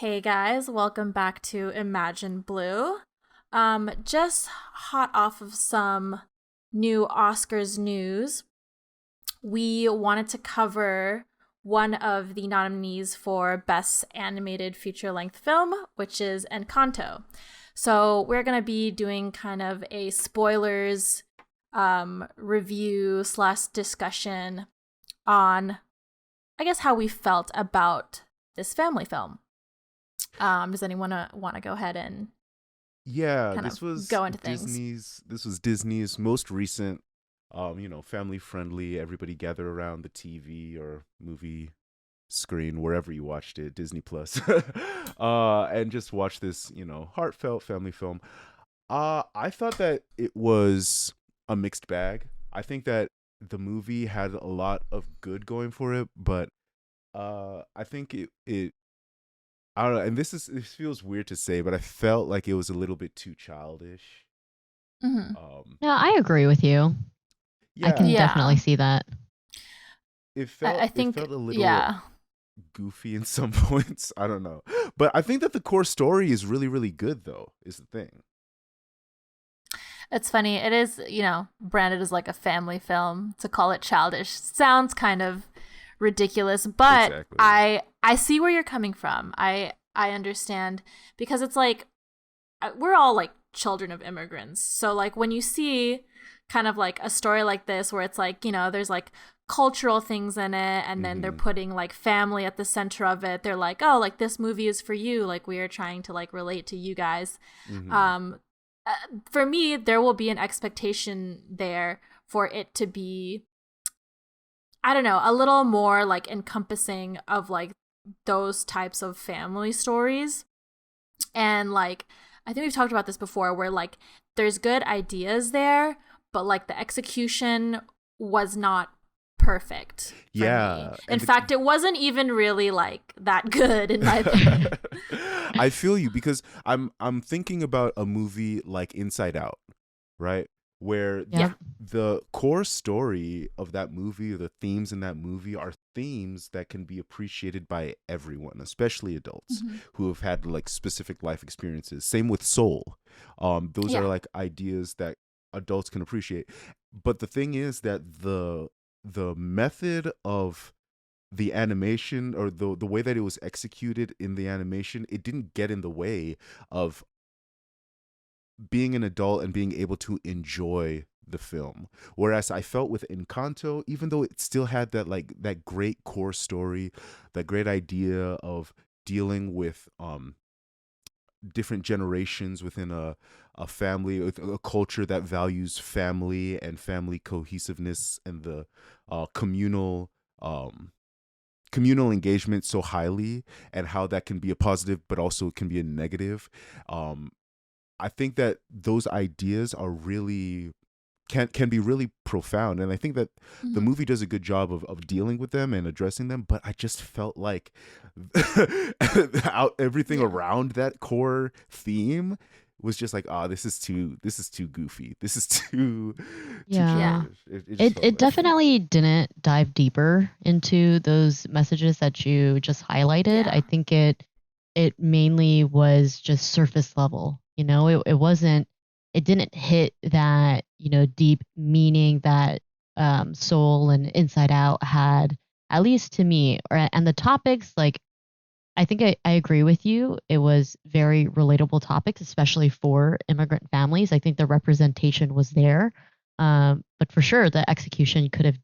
Hey guys, welcome back to Imagine Blue. Just hot off of some new Oscars news, we wanted to cover one of the nominees for Best Animated Feature Length Film, which is Encanto. So we're going to be doing kind of a spoilers review slash discussion on, I guess, how we felt about this family film. Does anyone want to go ahead and Yeah, kind of go into things? This was Disney's most recent family friendly, everybody gather around the TV or movie screen wherever you watched it, Disney Plus. And just watch this, heartfelt family film. I thought that it was a mixed bag. I think that the movie had a lot of good going for it, but I think it I don't know, and this feels weird to say, but I felt like it was a little bit too childish. Hmm. Um, No, I agree with you. I can yeah, definitely Yeah, see that. it I felt it think, felt a little yeah. goofy in some points. I don't know, but I think that the core story is really, really good, though. Is the thing. It's funny. It is, branded as like a family film. To call it childish sounds kind of ridiculous, but Exactly. I see where you're coming from. I understand because it's like we're all like children of immigrants. So like when you see kind of like a story like this where it's like, there's like cultural things in it and then they're Mm-hmm. putting like family at the center of it. They're like, "Oh, like this movie is for you. Like we are trying to like relate to you guys." Mm-hmm. Um uh, for me, there will be an expectation there for it to be, I don't know, a little more like encompassing of like those types of family stories. And like, I think we've talked about this before where like there's good ideas there, but like the execution was not perfect for me. Yeah, In and fact, it wasn't even really like that good in my opinion. I feel you because I'm thinking about a movie like Inside Out, right? Where Yeah. Yep. the core story of that movie, the themes in that movie are themes that can be appreciated by everyone, especially adults Hmm. who have had like specific life experiences. Same with Soul. Those are Yeah. like ideas that adults can appreciate. But the thing is that the method of the animation or the way that it was executed in the animation, it didn't get in the way of being an adult and being able to enjoy the film. Whereas I felt with Encanto, even though it still had that like that great core story, that great idea of dealing with different generations within a family, with a culture that values family and family cohesiveness and the communal communal engagement so highly, and how that can be a positive but also can be a negative. um I think that those ideas are really can be really profound, and I think that the Hmm. movie does a good job of dealing with them and addressing them. But I just felt like everything Yeah. around that core theme was just like, this is too goofy, this is too Yeah. Yeah. childish. It just It felt it like that. definitely didn't dive deeper into those messages that you just highlighted. I Yeah. think it mainly was just surface level. It didn't hit that, deep meaning that Soul and Inside Out had, at least to me. And the topics, like I think I agree with you. It was very relatable topics, especially for immigrant families. I think the representation was there. But for sure, the execution could have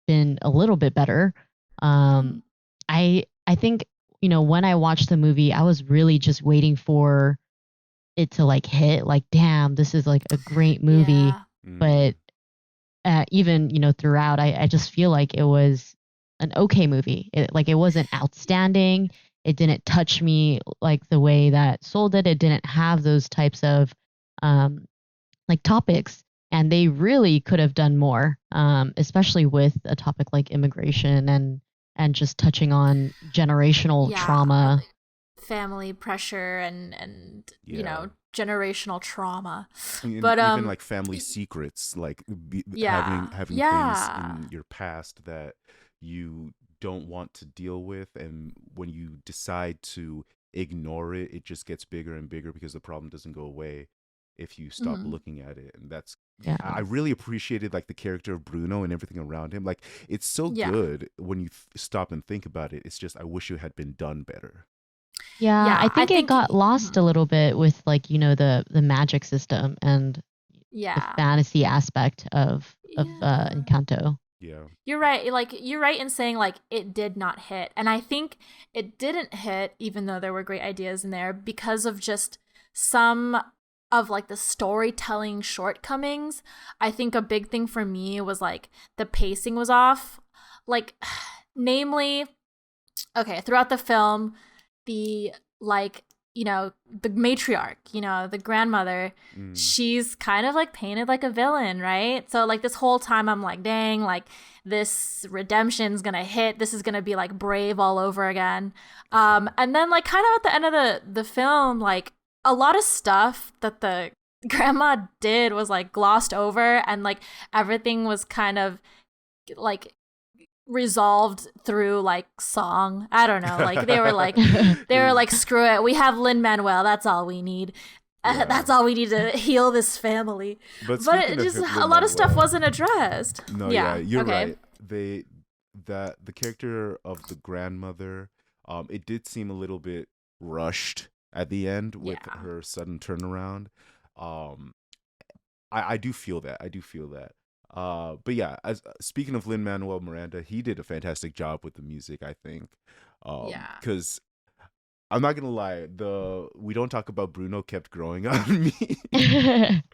been a little bit better. Hmm. Um, I think, when I watched the movie, I was really just waiting for it to like hit, like, damn, this is like a great movie. Yeah. But Mm, even, throughout, I just feel like it was an okay movie. It wasn't outstanding. It didn't touch me like the way that Soul did. It didn't have those types of um, like topics, and they really could have done more, especially with a topic like immigration and just touching on generational Yeah. trauma. Family pressure and yeah. generational trauma. And But even like family secrets, like having yeah. having things Yeah. in your past that you don't want to deal with, and when you decide to ignore it, it just gets bigger and bigger because the problem doesn't go away if you stop Mhm. looking at it. And that's Yeah. I really appreciated like the character of Bruno and everything around him. Like it's so Yeah. good when you stop and think about it. It's just I wish it had been done better. Yeah, Yeah, I I think it think got lost a little bit with like, the magic system and the yeah. fantasy aspect of Yeah. Encanto. Yeah. You're right. Like you're right in saying like it did not hit. And I think it didn't hit even though there were great ideas in there because of just some of like the storytelling shortcomings. I think a big thing for me was like the pacing was off. Like namely, okay, throughout the film, the like the matriarch, the grandmother, Mm. she's kind of like painted like a villain, right? So like this whole time I'm like, dang, like this redemption's gonna hit, this is gonna be like Brave all over again. And then like kind of at the end of the film, like a lot of stuff that the grandma did was like glossed over, and like everything was kind of like resolved through like song. I don't know. Like they were like, screw it. We have Lin-Manuel. That's all we need. Yeah. That's all we need to heal this family. But speaking it just of a lot of stuff Lin-Manuel, wasn't addressed. No, yeah, you're okay. right. The character of the grandmother, it did seem a little bit rushed at the end with Yeah. her sudden turnaround. I do feel that. I do feel that. But yeah, as speaking of Lin-Manuel Miranda, he did a fantastic job with the music, I think. Yeah. Because I'm not gonna lie, we don't talk about Bruno kept growing on me.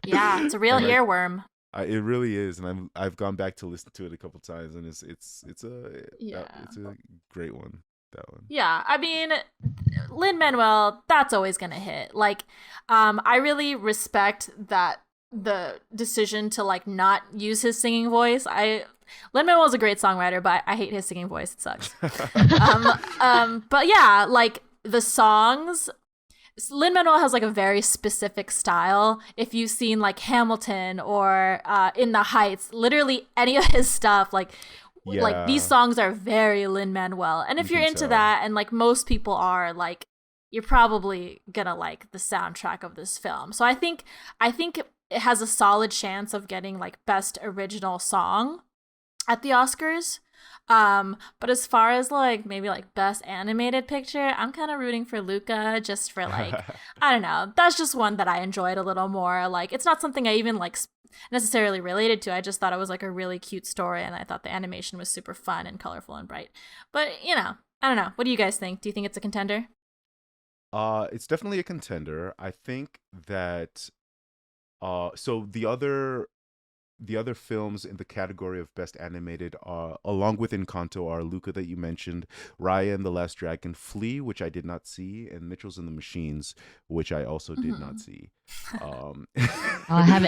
Yeah, it's a real And, like, earworm. It really is, and I've gone back to listen to it a couple times, and it's Yeah. it's a great one. That one. Yeah, I mean, Lin-Manuel, that's always gonna hit. Like, I really respect that the decision to like not use his singing voice. Lin-Manuel is a great songwriter, but I hate his singing voice. It sucks. But yeah, like the songs, Lin-Manuel has like a very specific style. If you've seen like Hamilton or In the Heights, literally any of his stuff, like these songs are very Lin-Manuel. And if You you're can into tell. that, and like most people are, like you're probably gonna like the soundtrack of this film. So I think it has a solid chance of getting like best original song at the Oscars. But as far as like maybe like best animated picture, I'm kind of rooting for Luca just for like I don't know. That's just one that I enjoyed a little more. Like it's not something I even like necessarily related to. I just thought it was like a really cute story, and I thought the animation was super fun and colorful and bright. But I don't know. What do you guys think? Do you think it's a contender? It's definitely a contender. I think that so the other films in the category of best animated along with Encanto are Luca that you mentioned, Raya and the Last Dragon, Flea, which I did not see, and Mitchells and the Machines, which I also did not see. I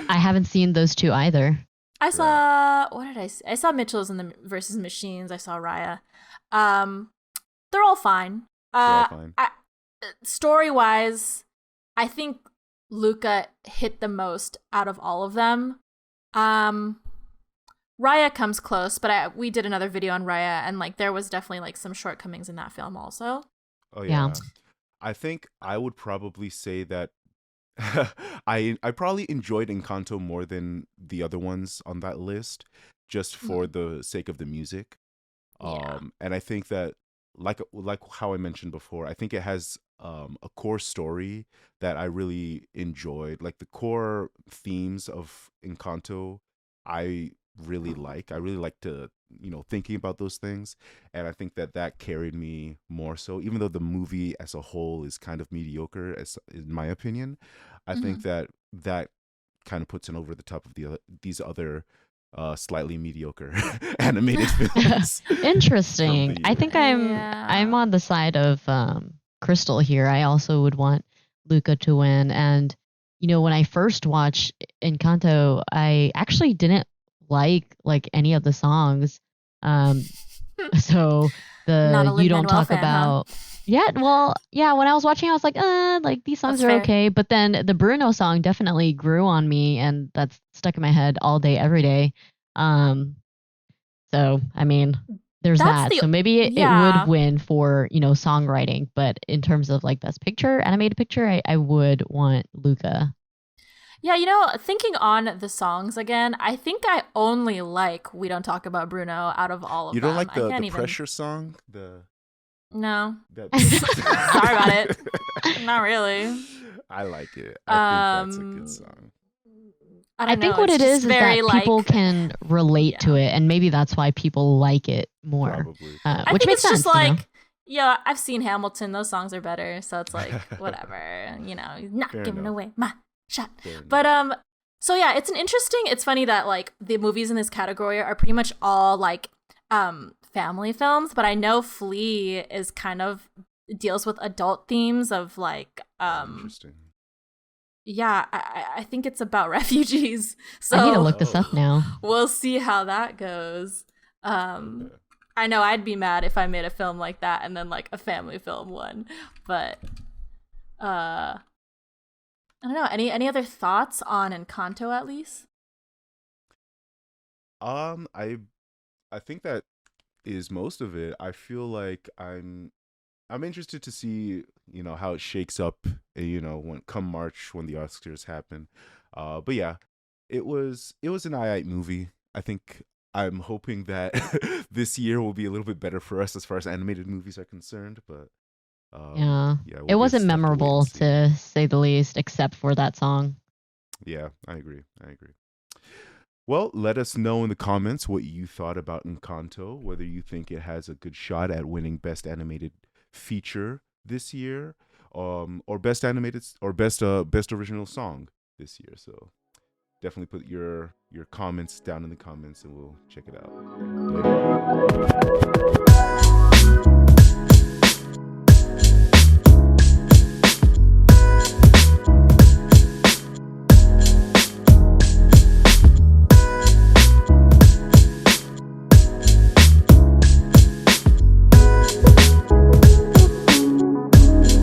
haven't seen those two either. I saw what did I see? I saw Mitchell's and the versus Machines. I saw Raya. They're all fine. They're all fine. Story-wise, I think Luca hit the most out of all of them. Raya comes close, but we did another video on Raya, and like there was definitely like some shortcomings in that film also. Oh yeah. Yeah. I think I would probably say that I probably enjoyed Encanto more than the other ones on that list, just for the sake of the music. Yeah. And I think that like how I mentioned before, I think it has a core story that I really enjoyed. Like the core themes of Encanto, I really like. I really like to, thinking about those things. And I think that carried me more so, even though the movie as a whole is kind of mediocre, in my opinion. I think that kind of puts it over the top of these other slightly mediocre animated films. Interesting. I think I'm Yeah. on the side of Crystal here. I also would want Luca to win. And when I first watched Encanto, I actually didn't like any of the songs. So Not a You Don't Lin-Manuel Talk fan, About. Yeah, well, yeah, when I was watching, I was like these songs That's are fair. okay. But then the Bruno song definitely grew on me, and that's stuck in my head all day, every day. So, I mean, there's That's that. So maybe it yeah. would win for, songwriting, but in terms of like best picture, animated picture, I would want Luca. Yeah, thinking on the songs again, I think I only like We Don't Talk About Bruno out of all of You don't them. like I the can't even. pressure song? No. That Sorry about it. Not really. I like it. I think that's a good Um, song. I I don't think know. what It's it just is very that people like, can relate to yeah. it, and maybe that's why people like it more. Probably. I Which think makes it's just sense, like, yeah, I've seen Hamilton. Those songs are better. So it's like, whatever, not Fair giving enough. away my shot. Fair But, enough. so yeah, it's funny that like the movies in this category are pretty much all like, family films, but I know Flea is kind of deals with adult themes of like, Interesting. yeah, I think it's about refugees. So I need to look this up now. we'll see how that goes. Okay. I know I'd be mad if I made a film like that and then like a family film won. But I don't know. Any other thoughts on Encanto at least? I think that is most of it. I feel like I'm interested to see, how it shakes up, when come March when the Oscars happen. But yeah, it was an alright movie. I think I'm hoping that this year will be a little bit better for us as far as animated movies are concerned. But Yeah. yeah, It we'll wasn't just have to wait and memorable, see. to say the least, except for that song. Yeah, I agree. Well, let us know in the comments what you thought about Encanto, whether you think it has a good shot at winning Best Animated Feature this year, or Best Animated or Best Original Song this year. So definitely put your comments down in the comments, and we'll check it out. Later.